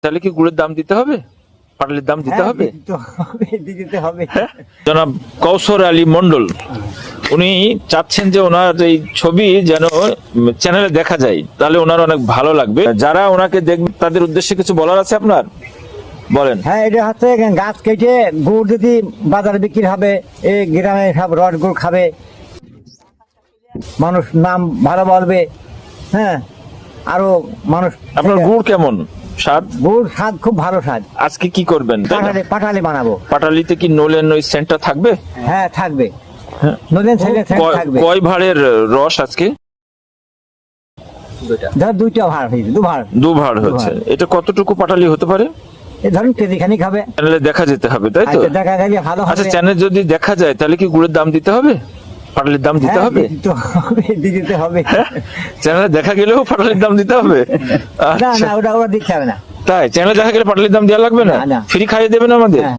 তাহলে কি গুড়ের দাম দিতে হবে, পাটালির দাম দিতে হবে? দিতে হবে। জনাব কৌশর আলী মন্ডল উনি চাচ্ছেন যে ওনার এই ছবি যেন চ্যানেলে দেখা যায়, তাহলে ওনার অনেক ভালো লাগবে। যারা ওনাকে দেখবে তাদের উদ্দেশ্যে কিছু বলার আছে আপনার? বলেন। হ্যাঁ, এটা হচ্ছে গাছ কেটে গুড় যদি বাজারে বিক্রি হবে, এই গ্রামে সব রড গুড় খাবে, মানুষ নাম ভালো বলবে। হ্যাঁ, আরো মানুষ। আপনার গুড় কেমন স্বাদ? গুড় স্বাদ খুব ভালো স্বাদ। আজকে কি করবেন? পাটালি বানাবো। পাটালিতে কি নোলেন ওই সেন্টটা থাকবে? হ্যাঁ, থাকবে। হ্যাঁ। নলেন থাকবে। কয় ভাড়ের রস আজকে? ধর দুইটা ভাড় হয়েছে, দু ভাড় হচ্ছে। এটা কতটুকু পাটালি হতে পারে? এই ধরুন কেজি খানিক হবে। চ্যানেলে দেখা যেতে হবে, তাই তো? আচ্ছা, দেখা গেলে ভালো হবে। আচ্ছা, চ্যানেল যদি দেখা যায় তাহলে কি গুড়ের দাম দিতে হবে, পাটালির দাম দিতে হ্যাঁ, হবে? দিতে হবে। চ্যানেলে দেখা গেলেও পাটালির দাম দিতে হবে? না আচ্ছা, না, ওটা দিতে হবে না। তাই চ্যানেলে দেখা গেলে পাটালির দাম দেওয়া লাগবে না? না, না। ফ্রি খাইয়ে দেবেন আমাদের? হ্যাঁ।